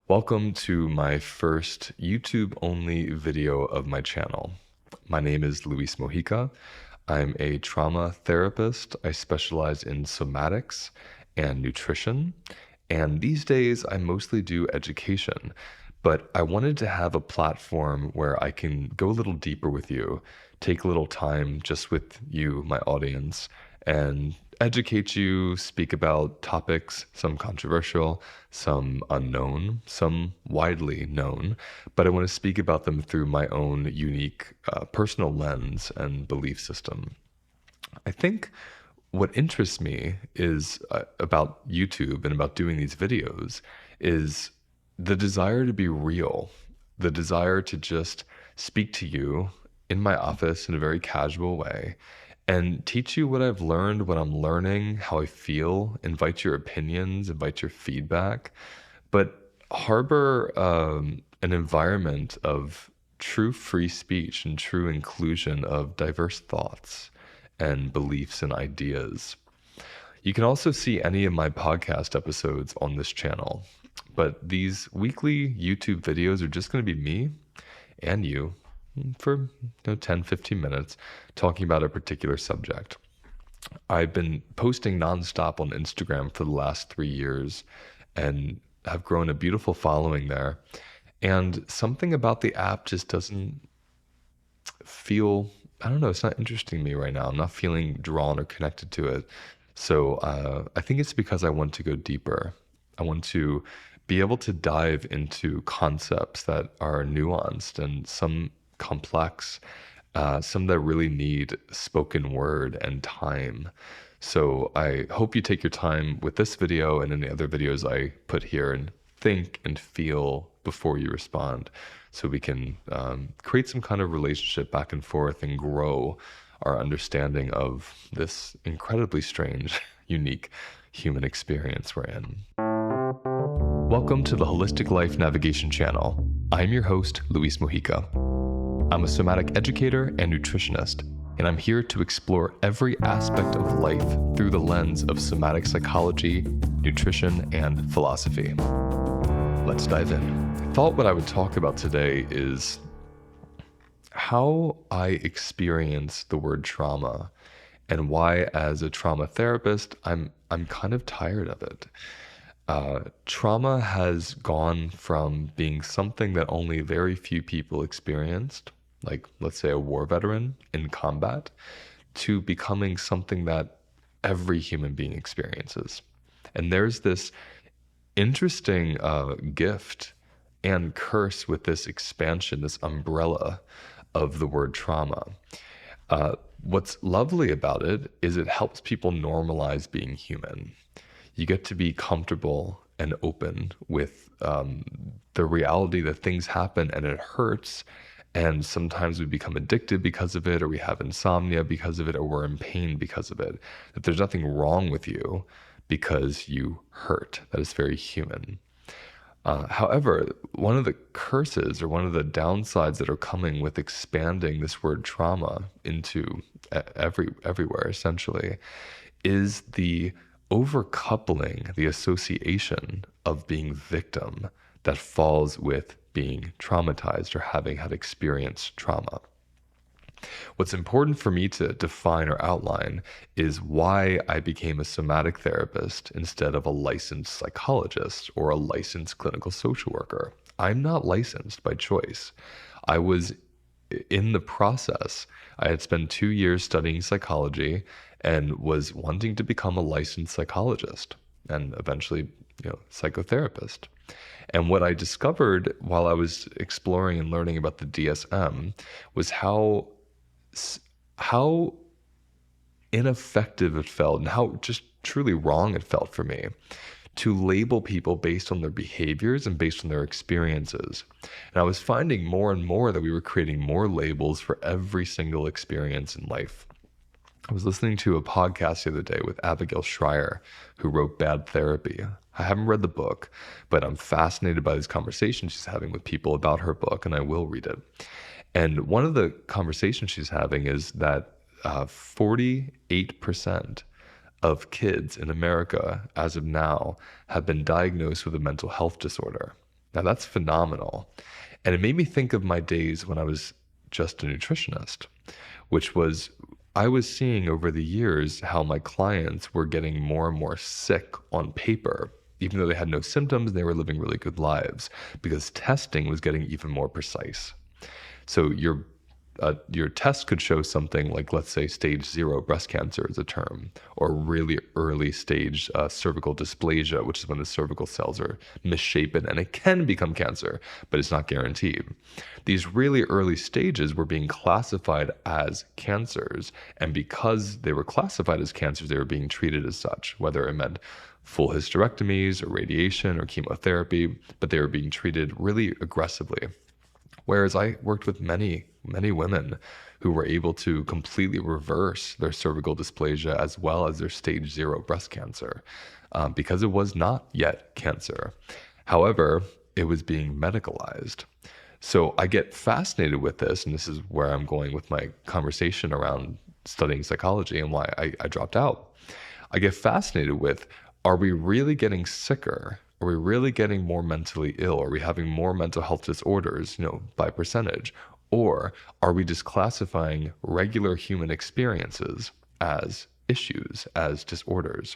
Welcome to my first YouTube-only video of my channel. My name is Luis Mojica. I'm a trauma therapist. I specialize in somatics and nutrition. And these days, I mostly do education. But I wanted to have a platform where I can go a little deeper with you, take a little time just with you, my audience, and educate you, speak about topics, some controversial, some unknown, some widely known, but I want to speak about them through my own unique personal lens and belief system. I think what interests me is about YouTube and about doing these videos is the desire to be real, the desire to just speak to you in my office in a very casual way and teach you what I've learned, what I'm learning, how I feel, invite your opinions, invite your feedback, but harbor an environment of true free speech and true inclusion of diverse thoughts and beliefs and ideas. You can also see any of my podcast episodes on this channel, but these weekly YouTube videos are just going to be me and you for 10, 15 minutes talking about a particular subject. I've been posting nonstop on Instagram for the last 3 years and have grown a beautiful following there. And something about the app just doesn't feel, I don't know, it's not interesting me right now. I'm not feeling drawn or connected to it. So I think it's because I want to go deeper. I want to be able to dive into concepts that are nuanced and some complex, some that really need spoken word and time. So I hope you take your time with this video and any other videos I put here and think and feel before you respond, so we can create some kind of relationship back and forth and grow our understanding of this incredibly strange, unique human experience we're in. Welcome to the Holistic Life Navigation Channel. I'm your host, Luis Mojica. I'm a somatic educator and nutritionist, and I'm here to explore every aspect of life through the lens of somatic psychology, nutrition, and philosophy. Let's dive in. I thought what I would talk about today is how I experience the word trauma and why, as a trauma therapist, I'm kind of tired of it. Trauma has gone from being something that only very few people experienced, like let's say a war veteran in combat, to becoming something that every human being experiences. And there's this interesting gift and curse with this expansion, this umbrella of the word trauma. What's lovely about it is it helps people normalize being human. You get to be comfortable and open with the reality that things happen and it hurts. And sometimes we become addicted because of it, or we have insomnia because of it, or we're in pain because of it. That there's nothing wrong with you because you hurt. That is very human. However, one of the curses or one of the downsides that are coming with expanding this word trauma into everywhere, essentially, is the overcoupling, the association of being victim that falls with being traumatized or having had experienced trauma. What's important for me to define or outline is why I became a somatic therapist instead of a licensed psychologist or a licensed clinical social worker. I'm not licensed by choice. I was in the process. I had spent 2 years studying psychology and was wanting to become a licensed psychologist and eventually, psychotherapist. And what I discovered while I was exploring and learning about the DSM was how ineffective it felt and how just truly wrong it felt for me to label people based on their behaviors and based on their experiences. And I was finding more and more that we were creating more labels for every single experience in life. I was listening to a podcast the other day with Abigail Schreier, who wrote Bad Therapy. I haven't read the book, but I'm fascinated by these conversations she's having with people about her book, and I will read it. And one of the conversations she's having is that 48% of kids in America, as of now, have been diagnosed with a mental health disorder. Now that's phenomenal. And it made me think of my days when I was just a nutritionist, which was I was seeing over the years how my clients were getting more and more sick on paper, even though they had no symptoms, they were living really good lives because testing was getting even more precise. So your test could show something like, let's say, stage 0 breast cancer is a term, or really early stage cervical dysplasia, which is when the cervical cells are misshapen and it can become cancer, but it's not guaranteed. These really early stages were being classified as cancers, and because they were classified as cancers, they were being treated as such, whether it meant full hysterectomies or radiation or chemotherapy, but they were being treated really aggressively. Whereas I worked with many, many women who were able to completely reverse their cervical dysplasia as well as their stage 0 breast cancer because it was not yet cancer. However, it was being medicalized. So I get fascinated with this, and this is where I'm going with my conversation around studying psychology and why I dropped out. I get fascinated with, are we really getting sicker? Are we really getting more mentally ill? Are we having more mental health disorders, by percentage? Or are we just classifying regular human experiences as issues, as disorders?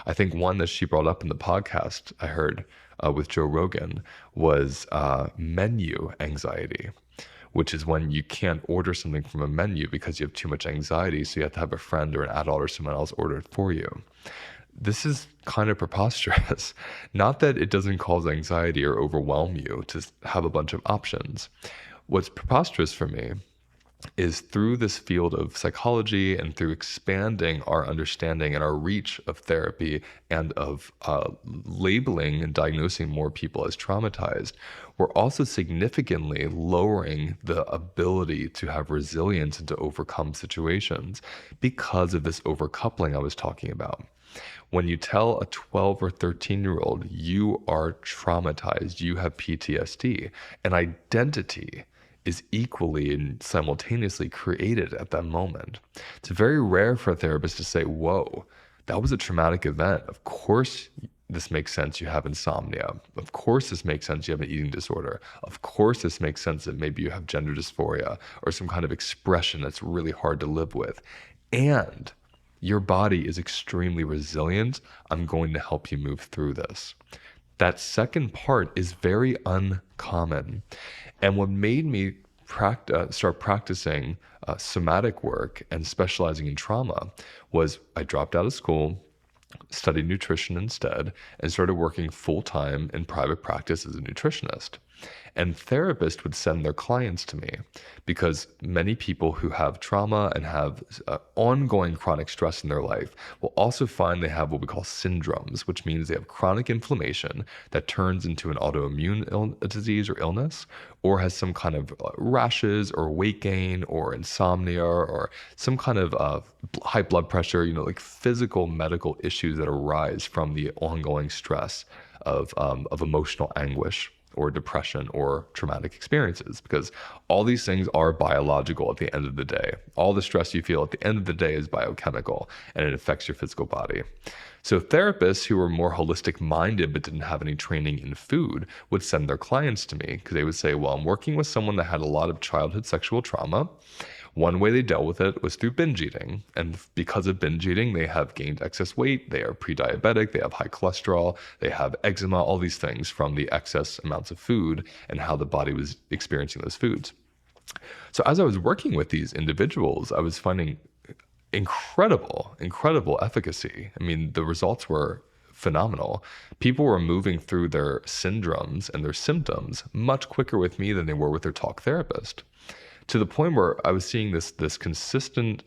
I think one that she brought up in the podcast I heard with Joe Rogan was menu anxiety, which is when you can't order something from a menu because you have too much anxiety, so you have to have a friend or an adult or someone else order it for you. This is kind of preposterous. Not that it doesn't cause anxiety or overwhelm you to have a bunch of options. What's preposterous for me is through this field of psychology and through expanding our understanding and our reach of therapy and of labeling and diagnosing more people as traumatized, we're also significantly lowering the ability to have resilience and to overcome situations because of this overcoupling I was talking about. When you tell a 12 or 13-year-old you are traumatized, you have PTSD, an identity is equally and simultaneously created at that moment. It's very rare for a therapist to say, whoa, that was a traumatic event. Of course, this makes sense you have insomnia. Of course, this makes sense you have an eating disorder. Of course, this makes sense that maybe you have gender dysphoria or some kind of expression that's really hard to live with. And your body is extremely resilient. I'm going to help you move through this. That second part is very uncommon. And what made me start practicing somatic work and specializing in trauma was I dropped out of school, studied nutrition instead, and started working full-time in private practice as a nutritionist. And therapists would send their clients to me because many people who have trauma and have ongoing chronic stress in their life will also find they have what we call syndromes, which means they have chronic inflammation that turns into an autoimmune disease or illness, or has some kind of rashes or weight gain or insomnia or some kind of high blood pressure, like physical medical issues that arise from the ongoing stress of emotional anguish or depression or traumatic experiences, because all these things are biological at the end of the day. All the stress you feel at the end of the day is biochemical and it affects your physical body. So therapists who were more holistic minded but didn't have any training in food would send their clients to me because they would say, well, I'm working with someone that had a lot of childhood sexual trauma. One way they dealt with it was through binge eating. And because of binge eating, they have gained excess weight, they are pre-diabetic, they have high cholesterol, they have eczema, all these things from the excess amounts of food and how the body was experiencing those foods. So as I was working with these individuals, I was finding incredible efficacy. I mean, the results were phenomenal. People were moving through their syndromes and their symptoms much quicker with me than they were with their talk therapist, to the point where I was seeing this consistent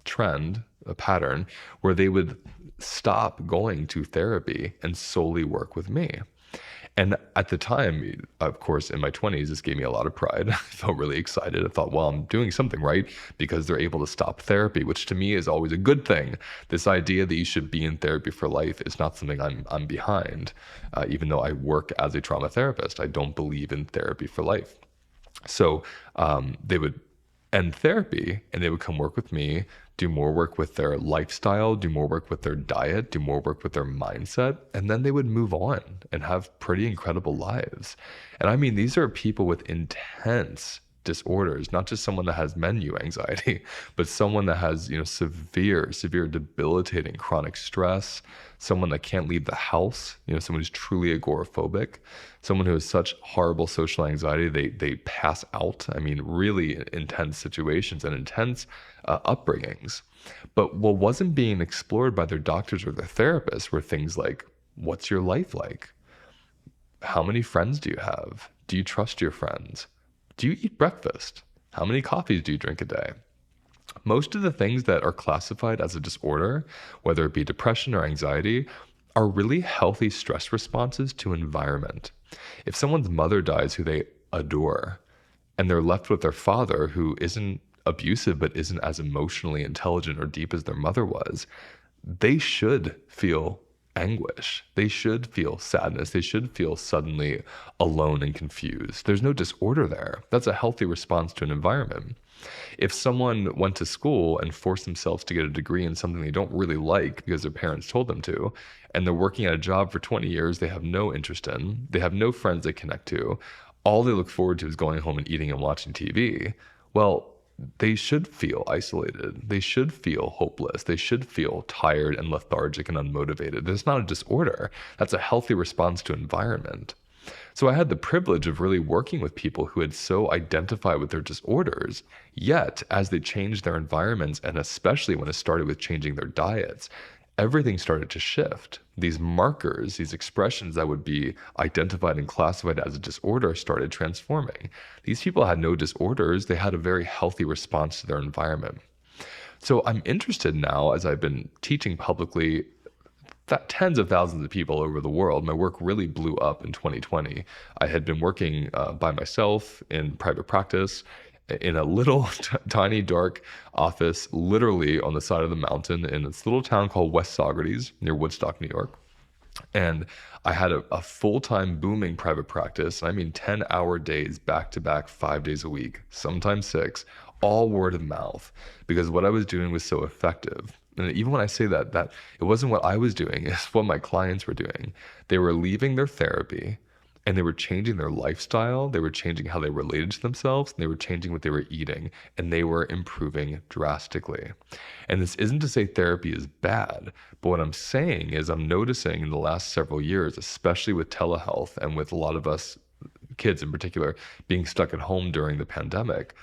trend, a pattern, where they would stop going to therapy and solely work with me. And at the time, of course, in my 20s, this gave me a lot of pride. I felt really excited. I thought, well, I'm doing something right because they're able to stop therapy, which to me is always a good thing. This idea that you should be in therapy for life is not something I'm behind. Even though I work as a trauma therapist, I don't believe in therapy for life. So they would and therapy, and they would come work with me, do more work with their lifestyle, do more work with their diet, do more work with their mindset, and then they would move on and have pretty incredible lives. And I mean, these are people with intense disorders, not just someone that has menu anxiety, but someone that has, severe debilitating chronic stress, someone that can't leave the house, someone who's truly agoraphobic, someone who has such horrible social anxiety, they pass out. I mean, really intense situations and intense upbringings. But what wasn't being explored by their doctors or their therapists were things like, what's your life like? How many friends do you have? Do you trust your friends? Do you eat breakfast? How many coffees do you drink a day? Most of the things that are classified as a disorder, whether it be depression or anxiety, are really healthy stress responses to environment. If someone's mother dies who they adore, and they're left with their father who isn't abusive but isn't as emotionally intelligent or deep as their mother was, they should feel anguish. They should feel sadness. They should feel suddenly alone and confused. There's no disorder there. That's a healthy response to an environment. If someone went to school and forced themselves to get a degree in something they don't really like because their parents told them to, and they're working at a job for 20 years they have no interest in, they have no friends they connect to, all they look forward to is going home and eating and watching TV, well, they should feel isolated. They should feel hopeless. They should feel tired and lethargic and unmotivated. That's not a disorder. That's a healthy response to environment. So I had the privilege of really working with people who had so identified with their disorders, yet as they changed their environments, and especially when it started with changing their diets, everything started to shift. These markers, these expressions that would be identified and classified as a disorder started transforming. These people had no disorders. They had a very healthy response to their environment. So I'm interested now, as I've been teaching publicly tens of thousands of people over the world. My work really blew up in 2020. I had been working by myself in private practice in a little tiny dark office, literally on the side of the mountain in this little town called West Saugerties near Woodstock, New York. And I had a full-time booming private practice. I mean, 10-hour days back to back, 5 days a week, sometimes six, all word of mouth, because what I was doing was so effective. And even when I say that it wasn't what I was doing, it's what my clients were doing. They were leaving their therapy and they were changing their lifestyle. They were changing how they related to themselves. And they were changing what they were eating, and they were improving drastically. And this isn't to say therapy is bad, but what I'm saying is I'm noticing in the last several years, especially with telehealth and with a lot of us kids in particular being stuck at home during the pandemic,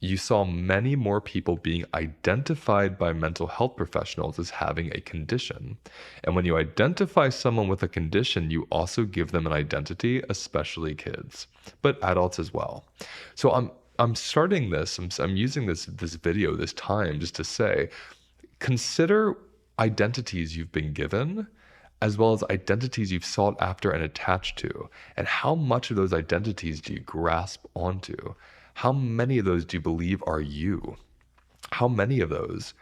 you saw many more people being identified by mental health professionals as having a condition. And when you identify someone with a condition, you also give them an identity, especially kids, but adults as well. So I'm starting this, I'm using this video, this time, just to say, consider identities you've been given, as well as identities you've sought after and attached to, and how much of those identities do you grasp onto? How many of those do you believe are you? How many of those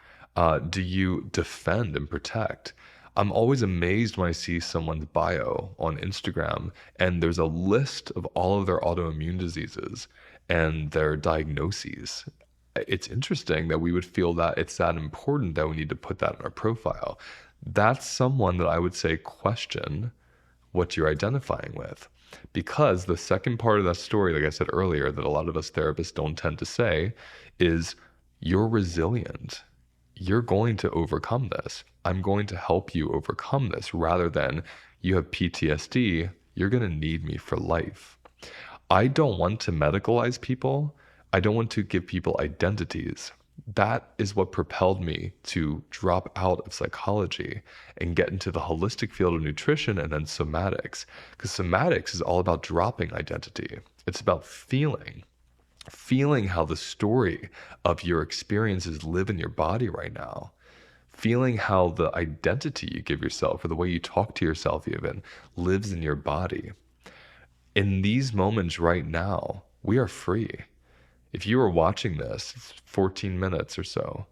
do you defend and protect? I'm always amazed when I see someone's bio on Instagram and there's a list of all of their autoimmune diseases and their diagnoses. It's interesting that we would feel that it's that important that we need to put that in our profile. That's someone that I would say question what you're identifying with. Because the second part of that story, like I said earlier, that a lot of us therapists don't tend to say is you're resilient. You're going to overcome this. I'm going to help you overcome this, rather than you have PTSD, you're going to need me for life. I don't want to medicalize people. I don't want to give people identities. That is what propelled me to drop out of psychology and get into the holistic field of nutrition and then somatics. Because somatics is all about dropping identity. It's about feeling how the story of your experiences live in your body right now. Feeling how the identity you give yourself, or the way you talk to yourself even, lives in your body. In these moments right now, we are free. If you are watching this, it's 14 minutes or so.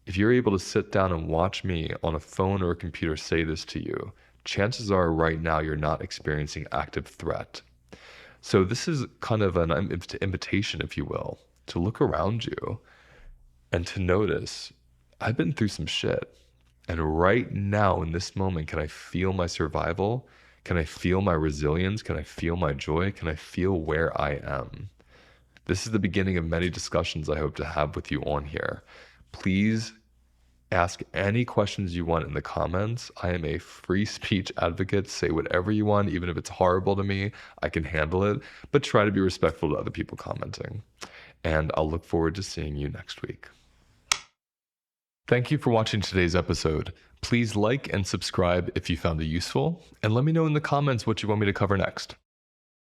If you're able to sit down and watch me on a phone or a computer say this to you, chances are right now you're not experiencing active threat. So this is kind of an invitation, if you will, to look around you and to notice I've been through some shit. And right now, in this moment, can I feel my survival? Can I feel my resilience? Can I feel my joy? Can I feel where I am? This is the beginning of many discussions I hope to have with you on here. Please ask any questions you want in the comments. I am a free speech advocate. Say whatever you want, even if it's horrible to me, I can handle it, but try to be respectful to other people commenting. And I'll look forward to seeing you next week. Thank you for watching today's episode. Please like and subscribe if you found it useful, and let me know in the comments what you want me to cover next.